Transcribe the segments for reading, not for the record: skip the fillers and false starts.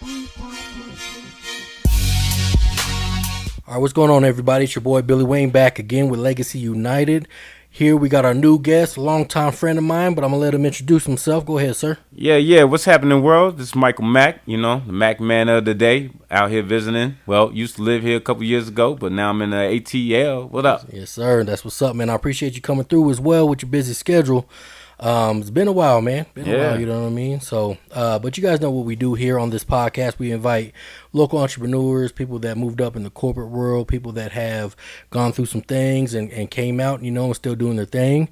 All right, what's going on, everybody? It's your boy Billy Wayne back again with Legacy United. Here we got our new guest, a longtime friend of mine, but I'm going to let him introduce himself. Go ahead, sir. Yeah. What's happening, world? This is Michael Mack, the Mack man of the day, out here visiting. Well, used to live here a couple years ago, but now I'm in the ATL. What up? Yes, sir. That's what's up, man. I appreciate you coming through as well with your busy schedule. It's been a while, man. Been a while, you know what I mean? So, but you guys know what we do here on this podcast. We invite local entrepreneurs, people that moved up in the corporate world, people that have gone through some things and came out, and still doing their thing,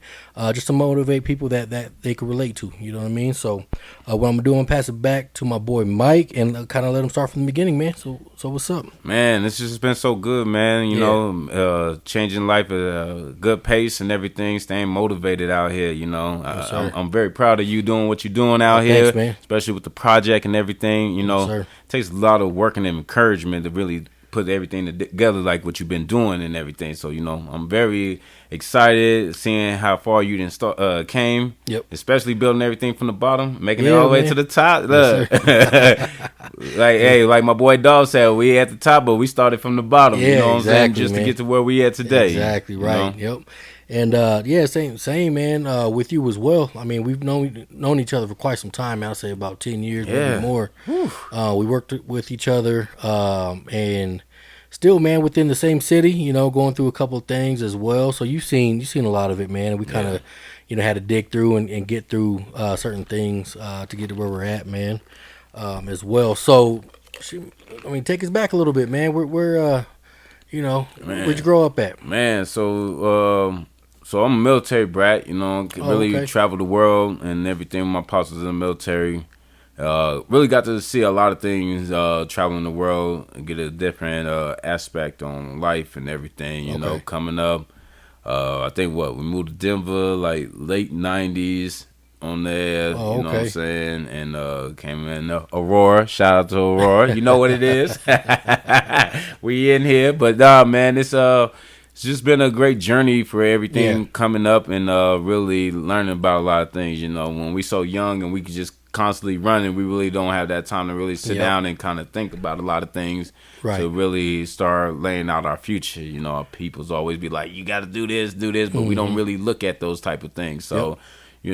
just to motivate people that they could relate to, you know what I mean? So, what I'm going to do, I'm going to pass it back to my boy Mike and kind of let him start from the beginning, man. So what's up? Man, this has been so good, man. Changing life at a good pace and everything, staying motivated out here, I'm very proud of you doing what you're doing out here, thanks, man. Especially with the project and everything. Yes, sir. It takes a lot of work and encouragement to really put everything together like what you've been doing and everything. So, I'm very excited seeing how far you came. Yep. Especially building everything from the bottom, making it all the way to the top. Look. Yes, like my boy Dawg said, we at the top, but we started from the bottom. Yeah, you know what exactly, I'm saying? Just man. to get to where we at today. Exactly right. Yep. And same man. With you as well. I mean, we've known each other for quite some time. I'll say about 10 years, maybe more. We worked with each other, and still, man, within the same city. Going through a couple of things as well. So you've seen a lot of it, man. And we kind of, had to dig through and get through certain things to get to where we're at, man. As well. So, take us back a little bit, man. Where'd you grow up at? Man, so I'm a military brat, really traveled the world and everything. My pops was in the military. Really got to see a lot of things traveling the world and get a different aspect on life and everything, coming up. I think we moved to Denver like late 90s on there, you know what I'm saying? And came in Aurora. Shout out to Aurora. You know what it is. We in here, but man, it's just been a great journey for everything coming up and really learning about a lot of things. When we so young and we could just constantly running, we really don't have that time to really sit down and kind of think about a lot of things to really start laying out our future. Our people's always be like, you got to do this, but we don't really look at those type of things. So, we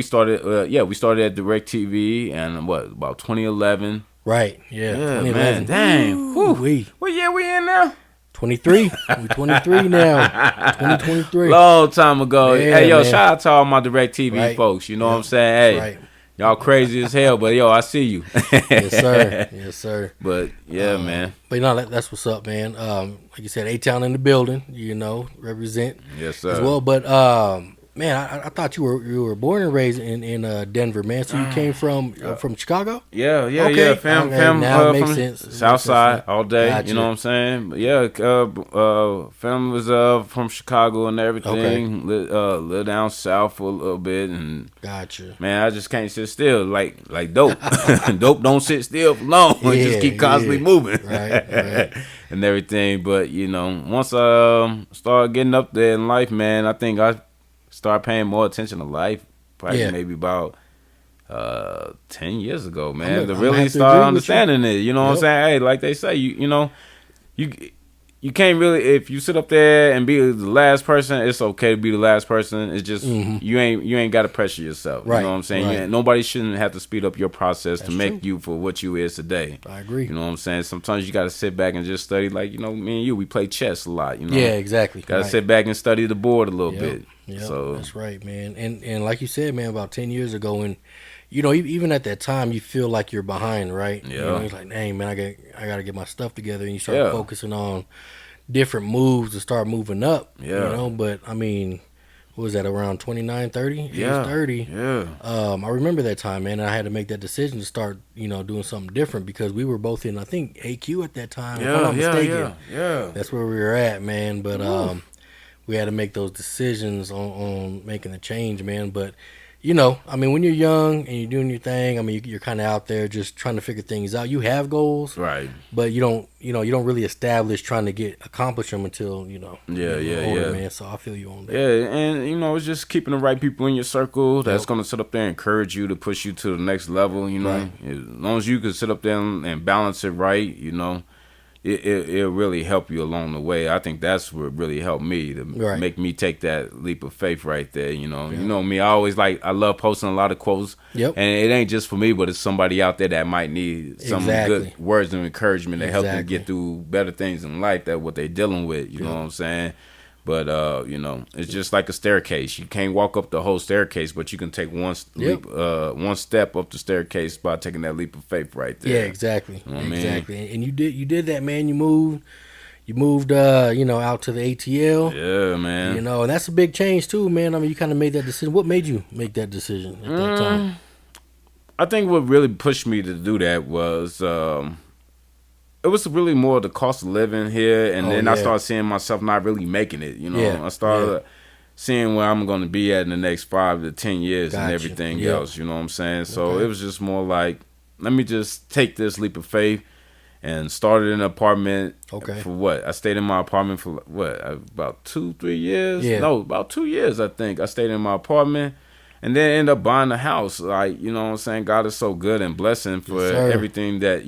started at DirecTV and about 2011. Right. Yeah. 2011. Man, dang. What year we in now? 23. We 23 now. 2023. Long time ago. Yeah, hey, yo, man. Shout out to all my DirecTV folks. You know what I'm saying? Hey, y'all crazy as hell, but yo, I see you. Yes, sir. But man. But that's what's up, man. Like you said, A-Town in the building. Represent. Yes, sir. As well, but man, I thought you were born and raised in Denver, man. So you came from Chicago? Yeah. Okay. Fam, now it makes from sense. South Side all day. Gotcha. You know what I'm saying? But yeah, fam was from Chicago and everything. Live down south for a little bit, and gotcha. Man, I just can't sit still like dope. Dope don't sit still for long. Just keep constantly moving. Right. And everything. But once I started getting up there in life, man, I think I start paying more attention to life probably maybe about 10 years ago, man, to really start understanding it. You know what I'm saying? Hey, like they say, you can't really, if you sit up there and be the last person, it's okay to be the last person. It's just you ain't got to pressure yourself. Right. You know what I'm saying? Right. Nobody shouldn't have to speed up your process to make true. you for what you is today. I agree. You know what I'm saying? Sometimes you got to sit back and just study. Like, me and you, we play chess a lot. Yeah, exactly. Got to sit back and study the board a little bit. Yeah, so that's right, man. And like you said, man, about 10 years ago, and even at that time, you feel like you're behind, right? Yeah. It's like, dang, man, I got to get my stuff together, and you start focusing on different moves to start moving up. Yeah. But I mean, what was that, around 29, 30? Yeah. 30. Yeah. I remember that time, man. And I had to make that decision to start, doing something different because we were both in, I think, AQ at that time. If I'm not mistaken. Yeah. That's where we were at, man. But we had to make those decisions on making the change, man. But I mean, when you're young and you're doing your thing, I mean, you're kind of out there just trying to figure things out. You have goals, right? But you don't really establish trying to accomplish them until you're older, man. So I feel you on that. Yeah, and it's just keeping the right people in your circle that's gonna sit up there and encourage you to push you to the next level. Right. As long as you can sit up there and balance it right, it'll really help you along the way. I think that's what really helped me to make me take that leap of faith right there. You know me. I love posting a lot of quotes. Yep. And it ain't just for me, but it's somebody out there that might need some good words of encouragement to help them get through better things in life. That's what they're dealing with. You know what I'm saying? But it's just like a staircase. You can't walk up the whole staircase, but you can take one step up the staircase by taking that leap of faith right there. Yeah, exactly. You know exactly. I mean? And you did that, man. You moved out to the ATL. Yeah, man. And that's a big change too, man. I mean, you kind of made that decision. What made you make that decision at that time? I think what really pushed me to do that was it was really more the cost of living here, and then I started seeing myself not really making it. I started seeing where I'm going to be at in the next 5 to 10 years and everything else. You know what I'm saying? So it was just more like, let me just take this leap of faith and started an apartment. Okay. For what? I stayed in my apartment for what? About 2-3 years? Yeah. No, about 2 years, I think. I stayed in my apartment. And then end up buying a house. Like, you know what I'm saying? God is so good and blessing for everything that,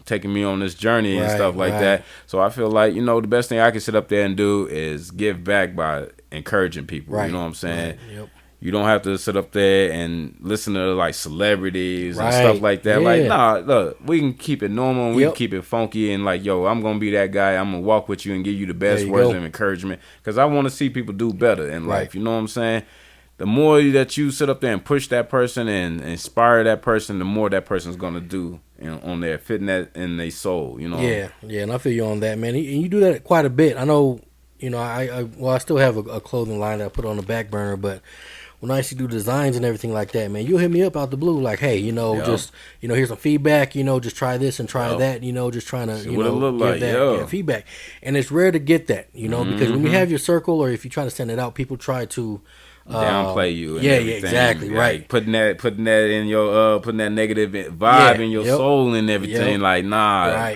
taking me on this journey and stuff like that. So I feel like, the best thing I can sit up there and do is give back by encouraging people. Right. You know what I'm saying? Right. Yep. You don't have to sit up there and listen to like celebrities and stuff like that. Yeah. Like, nah, look, we can keep it normal and we can keep it funky and like, yo, I'm going to be that guy. I'm going to walk with you and give you the best words of encouragement because I want to see people do better in life. You know what I'm saying? The more that you sit up there and push that person and inspire that person, the more that person's gonna do on there, fitting that in their soul. Yeah, and I feel you on that, man. And you do that quite a bit. I know. I still have a clothing line that I put on the back burner, but when I used to do designs and everything like that, man, you'll hit me up out the blue, like, hey, just here's some feedback. Just try this and try that. Just trying to give that feedback. And it's rare to get that, because when you have your circle or if you try to send it out, people try to downplay you. And everything. Exactly, right. Putting that in your putting that negative vibe in your soul and everything. Like,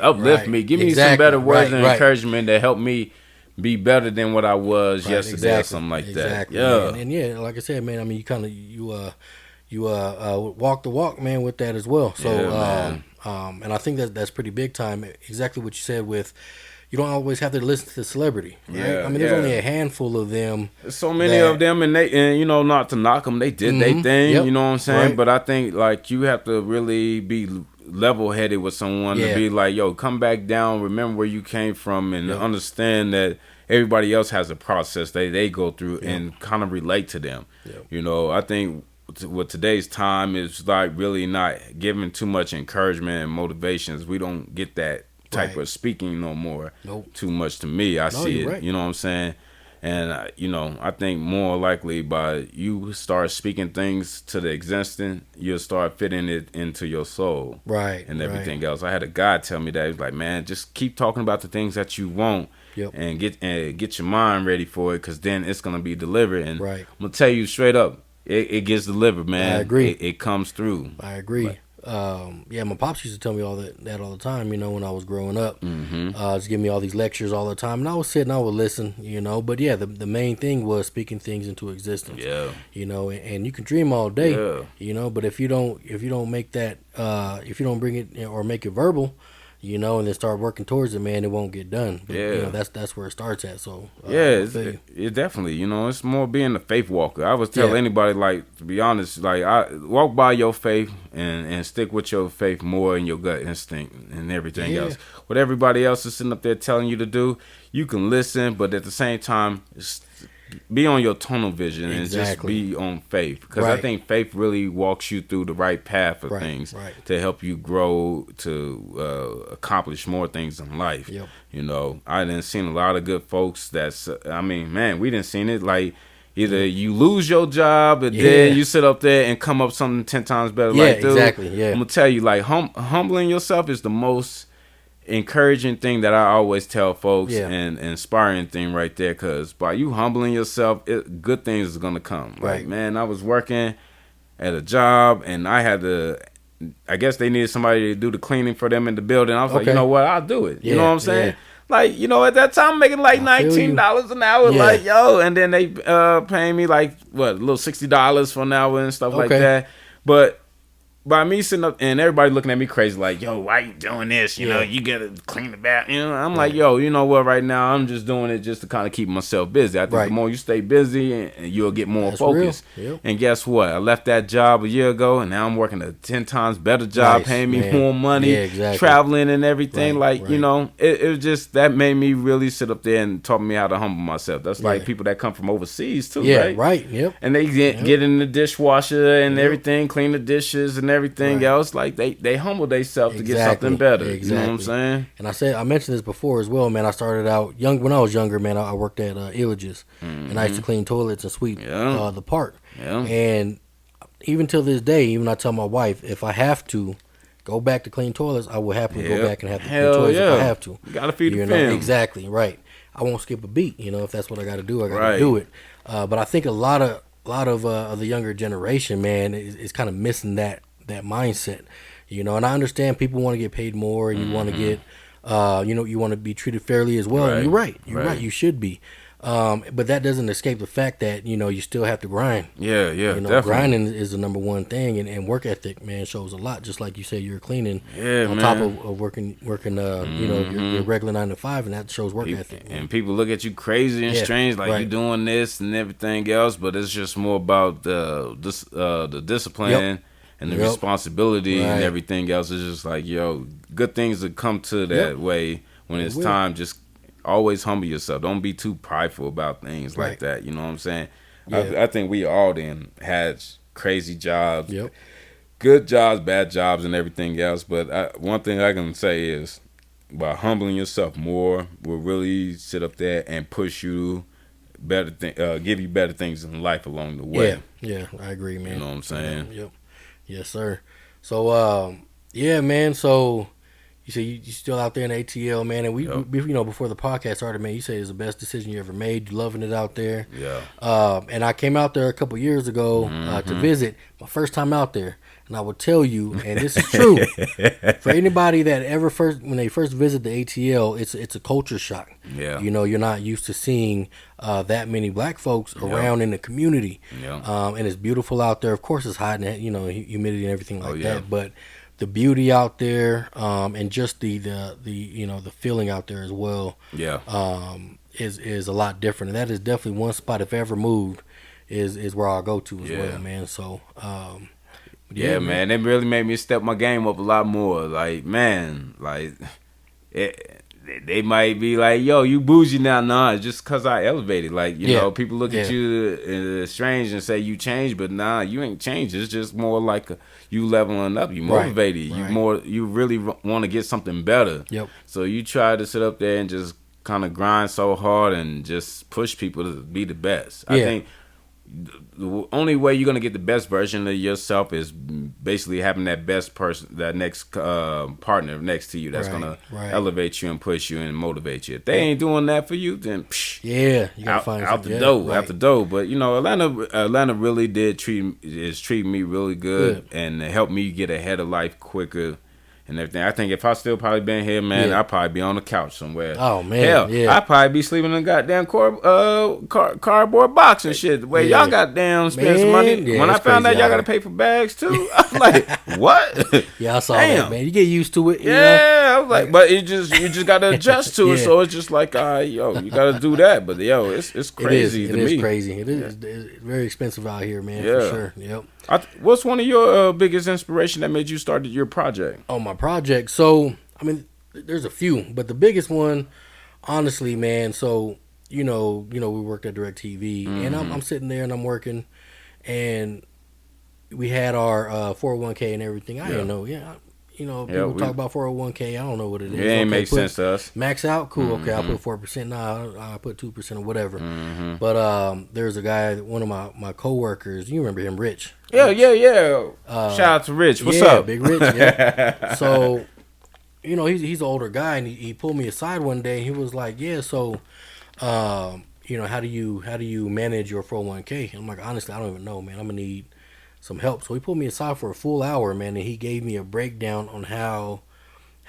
uplift me. Give me some better words and encouragement to help me be better than what I was yesterday or something like that. Yeah, and like I said, man. I mean, you walk the walk, man, with that as well. So, and I think that's pretty big time. Exactly what you said with. You don't always have to listen to the celebrity, right? Yeah, I mean, there's only a handful of them. There's so many of them, and not to knock them, they did their thing. Yep. You know what I'm saying? Right. But I think like you have to really be level-headed with someone to be like, yo, come back down, remember where you came from, and understand that everybody else has a process they go through and kind of relate to them. Yep. I think with today's time is like really not giving too much encouragement and motivations. We don't get that type of speaking no more. Too much to me. I see it. Right. You know what I'm saying? And I think more likely by you start speaking things to the existing, you'll start fitting it into your soul, right? And everything else. I had a guy tell me that he was like, man, just keep talking about the things that you want, and get your mind ready for it, because then it's gonna be delivered. And I'm gonna tell you straight up, it gets delivered, man. I agree. It comes through. I agree. My pops used to tell me all that all the time, when I was growing up. Just give me all these lectures all the time, and I would sit and I would listen, but the main thing was speaking things into existence. And you can dream all day, but if you don't make that, if you don't bring it or make it verbal, and then start working towards it, man, it won't get done. But, that's where it starts at. So it definitely, it's more being a faith walker. I would tell anybody, like, to be honest, like, I walk by your faith and stick with your faith more in your gut instinct and everything else. What everybody else is sitting up there telling you to do, you can listen, but at the same time, be on your tunnel vision and just be on faith, because I think faith really walks you through the right path of things to help you grow to accomplish more things in life. I done seen a lot of good folks we done seen it like either you lose your job and then you sit up there and come up something 10 times better. I'm gonna tell you, like, humbling yourself is the most encouraging thing that I always tell folks, and inspiring thing right there, because by you humbling yourself, good things is gonna come. Like, man, I was working at a job, and I guess they needed somebody to do the cleaning for them in the building. I was like, you know what, I'll do it. You know what I'm saying? Like, at that time I'm making like $19 an hour, like, and then they paying me like a little $60 for an hour and stuff like that. But by me sitting up and everybody looking at me crazy, like, yo, why you doing this? You know, you gotta clean the bath. I'm like, yo, you know what? Right now, I'm just doing it just to kind of keep myself busy. I think the more you stay busy, and you'll get more focused. Yep. And guess what? I left that job a year ago, and now I'm working a 10 times better job, paying me more money, traveling and everything. It was just that made me really sit up there and taught me how to humble myself. That's like people that come from overseas too, right? Yep. And they get in the dishwasher and everything, clean the dishes and everything else, like they humble themselves to get something better. You know what I'm saying? And I mentioned this before as well, man. I started out when I was younger, man. I worked at Illages, and I used to clean toilets and sweep the park. And even till this day, even I tell my wife, if I have to go back to clean toilets, I will happily go back and have to clean toilets if I have to. You gotta feed the family. Exactly, right. I won't skip a beat. If that's what I got to do, I got to do it. But I think a lot of the younger generation, man, is kind of missing that mindset, and I understand people want to get paid more and you want to get, you want to be treated fairly as well. And you're right. You should be. But that doesn't escape the fact that, you still have to grind. Yeah, definitely. Grinding is the number one thing, and work ethic, man, shows a lot. Just like you say, you're cleaning on top of working, your regular 9 to 5, and that shows work ethic. And people look at you crazy and strange, like you're doing this and everything else, but it's just more about the discipline and the responsibility and everything else. Is just like, good things that come to that way when it's time. Just always humble yourself. Don't be too prideful about things like that. You know what I'm saying? I think we all then had crazy jobs, good jobs, bad jobs, and everything else. But one thing I can say is, by humbling yourself more, will really sit up there and push you give you better things in life along the way. Yeah, I agree, man. You know what I'm saying? Yep. Yes, sir. So, man. So, you say you still out there in ATL, man. And we before the podcast started, man, you say it's the best decision you ever made. You're loving it out there. Yeah. And I came out there a couple years ago to visit. My first time out there, and I will tell you, and this is true, for anybody that when they first visit the ATL, it's a culture shock. Yeah. You're not used to seeing that many black folks around in the community. Yeah. And it's beautiful out there. Of course, it's hot and humidity and everything like that. But the beauty out there, and just the feeling out there as well. Yeah. Is a lot different, and that is definitely one spot. If I ever moved, is where I'll go to as well, man. So, man, it really made me step my game up a lot more. Like, man, they might be like, yo, you bougie now. Nah, it's just because I elevated. Like, you know, people look at you strange and say you changed, but nah, you ain't changed. It's just more like you leveling up. You motivated. Right. You really want to get something better. Yep. So you try to sit up there and just kind of grind so hard and just push people to be the best. I think the only way you're gonna get the best version of yourself is basically having that best person, that next partner next to you that's gonna elevate you and push you and motivate you. If they ain't doing that for you, then you gotta find out the door. But Atlanta really is treating me really good and helped me get ahead of life quicker. And everything. I think if I still probably been here, man, I'd probably be on the couch somewhere. Oh man, I'd probably be sleeping in a goddamn cardboard box and shit. The way y'all goddamn spend some money. When I found out y'all got to pay for bags too, I was like, what? Yeah, I saw that, man. You get used to it. I was like, but you just got to adjust to it. So it's just like, you got to do that. But it's crazy to me. It is crazy. It's very expensive out here, man. For sure. Yep. What's one of your biggest inspiration that made you start your project? Oh, my project. So, I mean, there's a few, but the biggest one, honestly, man. So, we worked at DirecTV, and I'm sitting there and I'm working, and we had our 401k and everything. I didn't know. People talk about 401k. I don't know what it is. It ain't make sense to us. Max out, cool. Okay, I'll put 4%. Nah, I'll put 2% or whatever. But there's a guy, one of my coworkers. You remember him, Rich? Yeah. Shout out to Rich. What's up, Big Rich? Yeah. So, he's an older guy, and he pulled me aside one day. And he was like, "Yeah, so, how do you manage your 401k?" I'm like, honestly, I don't even know, man. I'm gonna need help. So he pulled me aside for a full hour, man, and he gave me a breakdown on how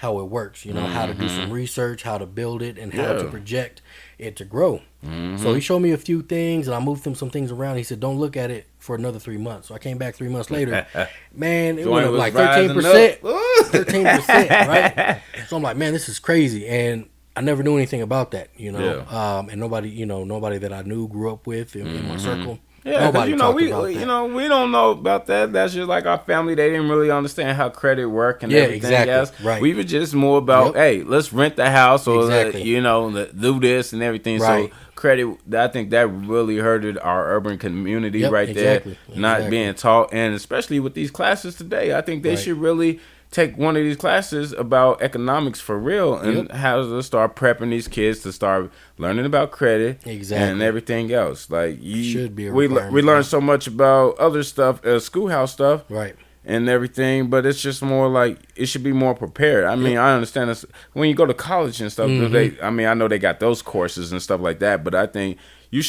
it works. You know, how to do some research, how to build it, and how to project it to grow. So he showed me a few things, and I moved some things around. He said, "Don't look at it for another 3 months." So I came back 3 months later. Man, it went up like 13%. 13%, right? So I'm like, man, this is crazy. And I never knew anything about that, you know. And nobody that I knew grew up with in my circle. Yeah, because we don't know about that. That's just like our family. They didn't really understand how credit worked and everything else. Right. We were just more about, hey, let's rent the house or do this and everything. Right. So credit, I think that really hurted our urban community there. Not being taught, and especially with these classes today, I think they should really take one of these classes about economics for real and how to start prepping these kids to start learning about credit and everything else. Like should be we learn so much about other stuff, schoolhouse stuff, right, and everything, but it's just more like it should be more prepared. I mean, I understand this when you go to college and stuff. I know they got those courses and stuff like that, but I think they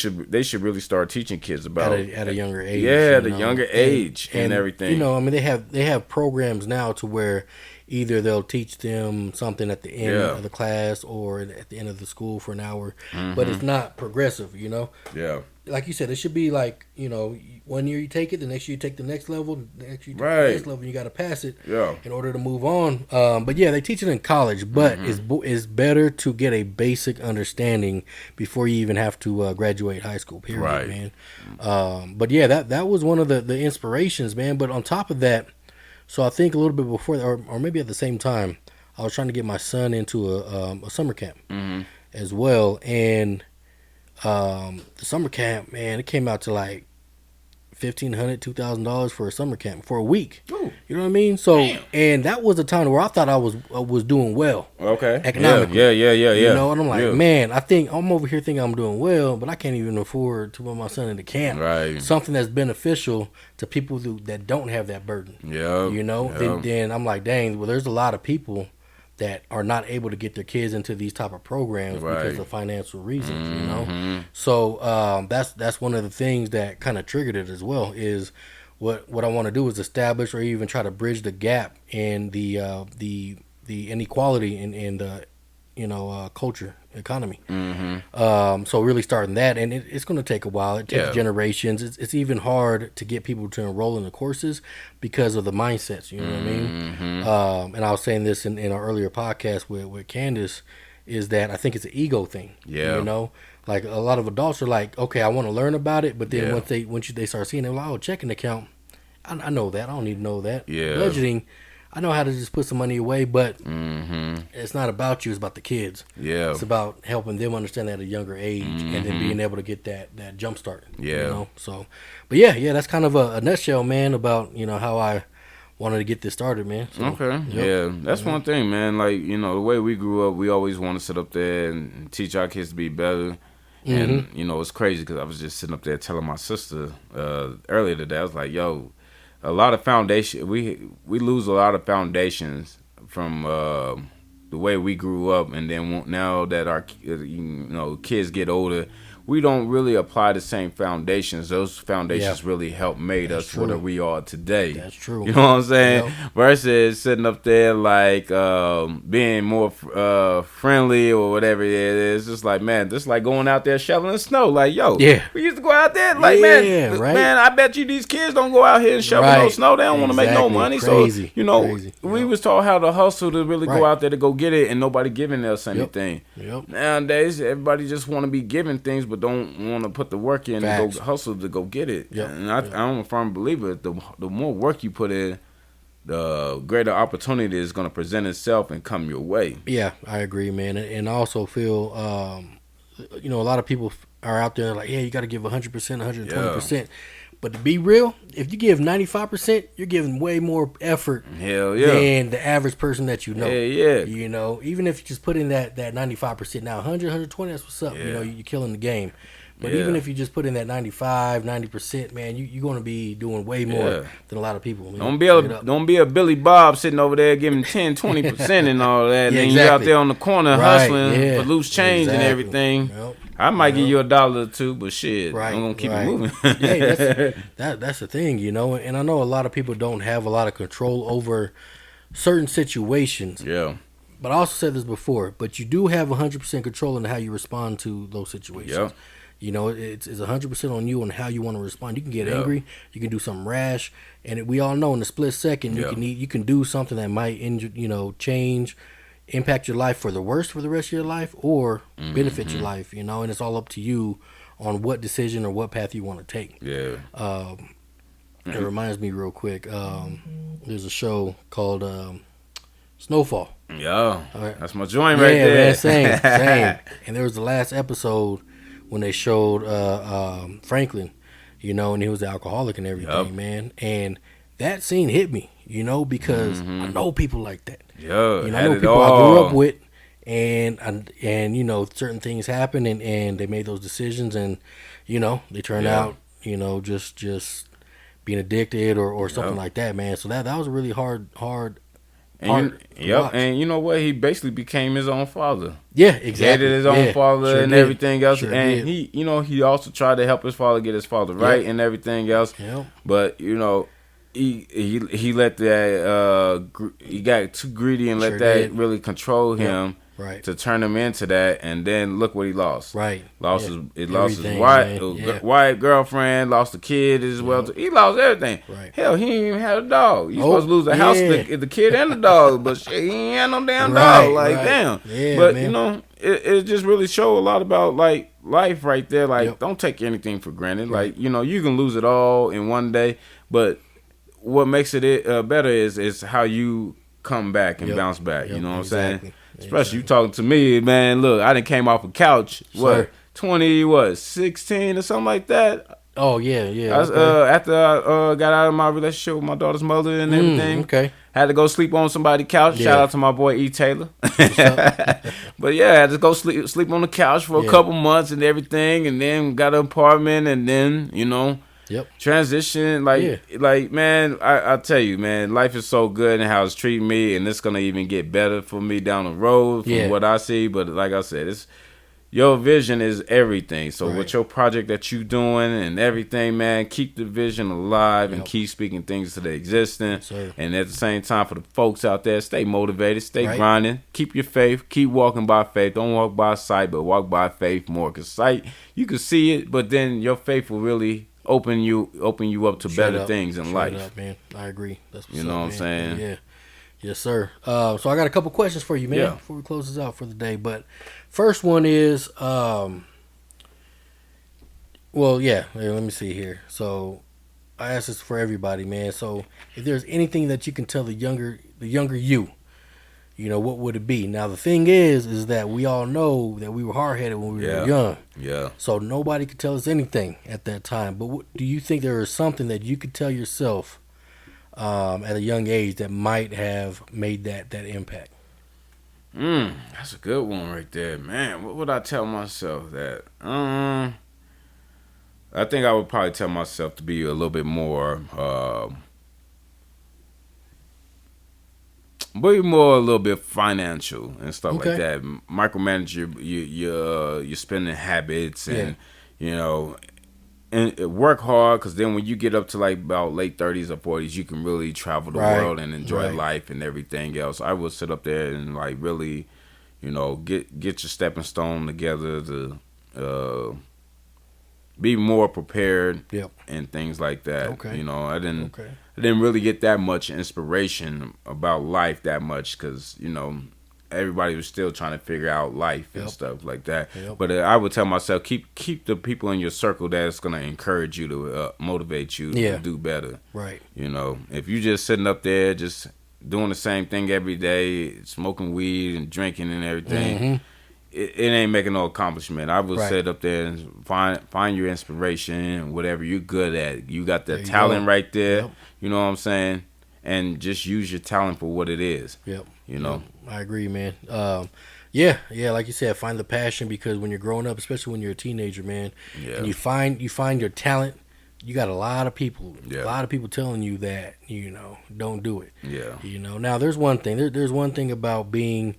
should really start teaching kids about at a younger age. Yeah, at a younger age and everything. You know, I mean, they have programs now to where either they'll teach them something at the end of the class or at the end of the school for an hour, but it's not progressive. You know. Yeah. Like you said, it should be like, you know, 1 year you take it, the next year you take the next level, the next year you take the next level, and you got to pass it in order to move on. But yeah, they teach it in college, but it's better to get a basic understanding before you even have to graduate high school, period, man. But yeah, that was one of the inspirations, man. But on top of that, so I think a little bit before that, or maybe at the same time, I was trying to get my son into a summer camp as well, and the summer camp, man, it came out to like $1,500, $2,000 for a summer camp for a week. Ooh. You know what I mean? So, and that was a time where I thought I was doing well. Okay. Economically. Yeah. You know, and I'm like, man, I think I'm over here thinking I'm doing well, but I can't even afford to put my son into camp. Right. Something that's beneficial to people that don't have that burden. Yeah. You know, then I'm like, dang, well, there's a lot of people that are not able to get their kids into these type of programs because of financial reasons, you know. So that's one of the things that kind of triggered it as well. Is what I want to do is establish or even try to bridge the gap in the inequality in the culture economy. So really starting that, and it's going to take a while. It takes generations. It's even hard to get people to enroll in the courses because of the mindsets. You know what I mean? And I was saying this in our earlier podcast with Candace, is that I think it's an ego thing. Yeah. You know, like a lot of adults are like, okay, I want to learn about it, but then once they start seeing it, like, oh, checking account, I know that. I don't need to know that. Yeah. Budgeting, I know how to just put some money away, but it's not about you. It's about the kids. Yeah, it's about helping them understand that at a younger age, and then being able to get that jump start. Yeah. You know? So, but yeah, that's kind of a nutshell, man, about how I wanted to get this started, man. So, okay. Yeah, that's one thing, man. Like the way we grew up, we always want to sit up there and teach our kids to be better. And it's crazy because I was just sitting up there telling my sister earlier today. I was like, yo. A lot of foundation, we lose a lot of foundations from the way we grew up, and then now that our kids get older, we don't really apply the same foundations. Those foundations really helped made us what we are today. That's true. You know what I'm saying? Versus sitting up there like being more friendly or whatever it is. Just like, man, just like going out there shoveling snow. Like, yo, we used to go out there. Like, man, I bet you these kids don't go out here and shovel no snow. They don't want to make no money. Crazy. So, we was taught how to hustle to really go out there to go get it, and nobody giving us anything. Nowadays, everybody just want to be given things, but don't want to put the work in and go hustle to go get it. And I'm a firm believer, the more work you put in, the greater opportunity is going to present itself and come your way. Yeah, I agree, man. And I also feel, a lot of people are out there like, yeah, you got to give 100%, 120%. But to be real, if you give 95%, you're giving way more effort than the average person that you know. You know, even if you just put in that 95%, now 100, 120, that's what's up. You know, you're killing the game. But even if you just put in that 95, 90%, man, you're going to be doing way more than a lot of people. Man. Don't be a Billy Bob sitting over there giving 10, 20% and all that. And then you out there on the corner hustling for loose change and everything. I might give you $1 or two, but shit, I'm gonna keep it moving. Yeah, that's the thing, you know. And I know a lot of people don't have a lot of control over certain situations. Yeah. But I also said this before, but you do have 100% control in how you respond to those situations. Yeah. You know, it's 100% on you on how you want to respond. You can get angry, you can do something rash, and we all know in a split second you can do something that might change, impact your life for the worse for the rest of your life, or benefit your life. You know, and it's all up to you on what decision or what path you want to take. Yeah. It reminds me real quick. There's a show called Snowfall. Yeah, that's my joint right there. Man, same. And there was the last episode when they showed Franklin, you know, and he was an alcoholic and everything, man. And that scene hit me, you know, because I know people like that. Yeah, you know, I know people I grew up with, and you know, certain things happen, and they made those decisions, and you know, they turned out, you know, just being addicted or something like that, man. So that was a really hard. And you know what? He basically became his own father. Yeah, exactly. He hated his own father and everything else. And did. he also tried to help his father get his father right and everything else. Yep. But you know, he let that he got too greedy and let that really control him. Right. To turn him into that, and then look what he lost. Right. Lost his white girlfriend, lost the kid as well. He lost everything. Right. Hell, he ain't even had a dog. You supposed to lose the house, the kid and the dog, but shit, he ain't had no damn dog. Like damn. Yeah, but man. you know, it just really show a lot about like life right there. Like don't take anything for granted. Like you know, you can lose it all in one day, but what makes it better is how you come back and bounce back. You know what I'm saying? Especially you talking to me, man. Look, I done came off a couch. What 16 or something like that. Oh yeah. After I got out of my relationship with my daughter's mother and everything. Okay. Had to go sleep on somebody's couch. Shout out to my boy E. Taylor. But yeah, I had to go sleep on the couch for a couple months and everything, and then got an apartment, and then you know. Transition, like man, I tell you, man, life is so good and how it's treating me, and it's gonna even get better for me down the road from what I see. But like I said, it's your vision is everything. So with your project that you doing and everything, man, keep the vision alive and keep speaking things to the existence. And at the same time, for the folks out there, stay motivated, stay grinding, keep your faith, keep walking by faith. Don't walk by sight, but walk by faith more. Cause sight, you can see it, but then your faith will really open you up to better things in life. Up, man. I agree. That's what's you know up, what I'm man. saying? Yeah. Yes, sir. So I got a couple questions for you, man, before we close this out for the day. But first one is, let me see here. So I asked this for everybody, man. So if there's anything that you can tell the younger you, you know, what would it be? Now, the thing is that we all know that we were hard-headed when we were young. Yeah. So nobody could tell us anything at that time. But do you think there is something that you could tell yourself at a young age that might have made that impact? That's a good one right there, man. What would I tell myself that? I think I would probably tell myself to be a little bit more... a little bit financial and stuff like that. Micromanage your spending habits and you know, and work hard, because then when you get up to like about late 30s or 40s, you can really travel the world and enjoy life and everything else. I would sit up there and like really, you know, get your stepping stone together to be more prepared and things like that. You know, I didn't really get that much inspiration about life that much, because you know, everybody was still trying to figure out life and stuff like that. But I would tell myself, keep the people in your circle that's gonna encourage you to motivate you to do better. Right. You know, if you just sitting up there just doing the same thing every day, smoking weed and drinking and everything. It ain't making no accomplishment. I would sit up there and find your inspiration, whatever you're good at. You got that talent right there. You know what I'm saying? And just use your talent for what it is. You know? I agree, man. Like you said, find the passion, because when you're growing up, especially when you're a teenager, man, and you find your talent, you got a lot of people telling you that, you know, don't do it. You know, now there's one thing. There's one thing about being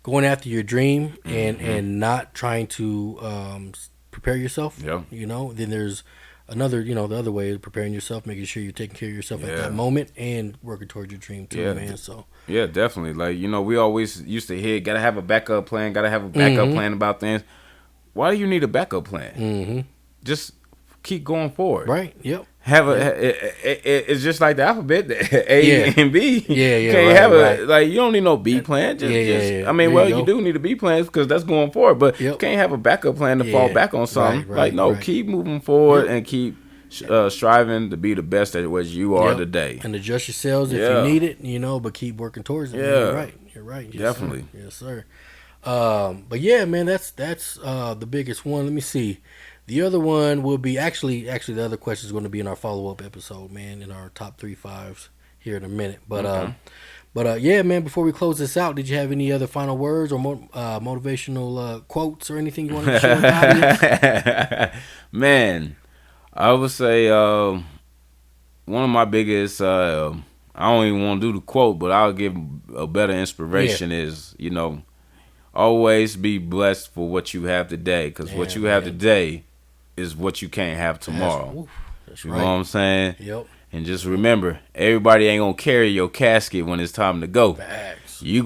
going after your dream and not trying to prepare yourself. Yeah. Then there's another, the other way of preparing yourself, making sure you're taking care of yourself at that moment and working towards your dream too, man. So yeah, definitely. Like, we always used to hear, gotta have a backup plan, plan about things. Why do you need a backup plan? Mm-hmm. Just keep going forward. Right. Yep. It's just like the alphabet, A and B. Yeah. You can't have like, you don't need no B plan. I mean, you do need a B plan because that's going forward, but you can't have a backup plan to fall back on something. Keep moving forward and keep striving to be the best at what you are today. And adjust yourselves if you need it, but keep working towards it. Yeah. You're right. Yes, definitely. Sir. Yes, sir. But yeah, man, that's the biggest one. Let me see. The other one will be actually the other question is going to be in our follow-up episode, man, in our top 3-5s here in a minute. But yeah, man, before we close this out, did you have any other final words or motivational quotes or anything you wanted to share with the audience? Man, I would say one of my biggest I don't even want to do the quote, but I'll give a better inspiration is, always be blessed for what you have today, because what you have today is what you can't have tomorrow. That's you right. know what I'm saying? Yep. And just remember, everybody ain't gonna carry your casket when it's time to go. Facts. You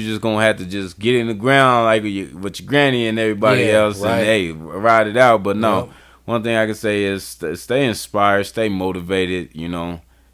just gonna have to just get in the ground like with your granny and everybody else, and ride it out. But no, one thing I can say is stay inspired, stay motivated.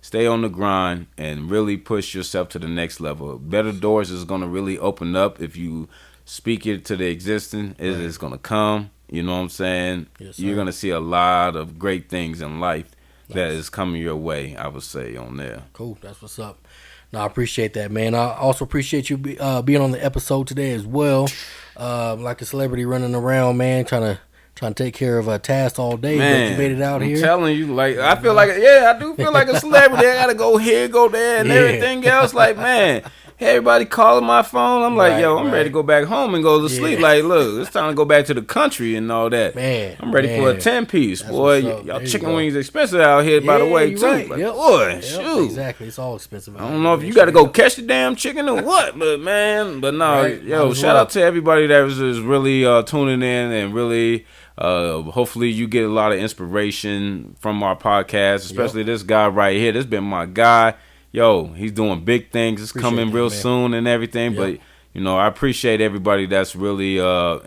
Stay on the grind and really push yourself to the next level. Better doors is gonna really open up if you speak it to the existing. It's gonna come. You know what I'm saying? Yes, sir. You're going to see a lot of great things in life that is coming your way, I would say, on there. Cool. That's what's up. No, I appreciate that, man. I also appreciate you being on the episode today as well. Like a celebrity running around, man, trying to take care of a task all day, man, but you made it out here. I'm telling you, like, I feel like, I do feel like a celebrity. I got to go here, go there, and everything else. Like, man, everybody calling my phone. I'm like, I'm ready to go back home and go to sleep. Like, look, it's time to go back to the country and all that. Man, I'm ready for a 10-piece, boy. Y'all chicken wings expensive out here, by the way, too. Right. Like, boy, shoot. Exactly. It's all expensive. I don't know if you got to go catch the damn chicken or what, but no, shout out to everybody that was really tuning in and really. Hopefully you get a lot of inspiration from our podcast, especially this guy right here. This been my guy. He's doing big things. It's coming real soon and everything. But I appreciate everybody that's really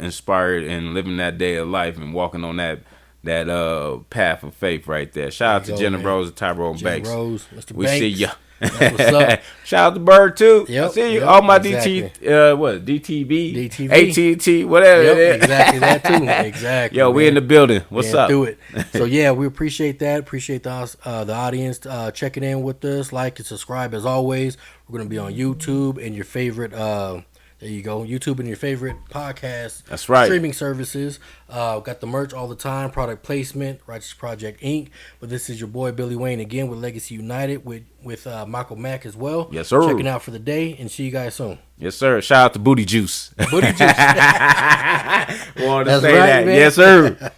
inspired and living that day of life and walking on that path of faith right there. Shout out to Jenna Rose and Tyrone Banks. Rose, Mr. We Banks. see ya. That's what's up. Shout out to Bird too. Yep, I see you. yep, All my exactly. DTV, AT&T, whatever. Exactly that too. Exactly. We in the building. What's up? Do it. So we appreciate that. Appreciate the audience checking in with us. Like and subscribe as always. We're gonna be on YouTube and your favorite. There you go. YouTube and your favorite podcast. That's right. Streaming services. Got the merch all the time. Product placement. Righteous Project Inc. But this is your boy Billy Wayne again with Legacy United with Mack as well. Yes, sir. Checking out for the day and see you guys soon. Yes, sir. Shout out to Booty Juice. Booty Juice. Wanted to That's say right, that. man. Yes, sir.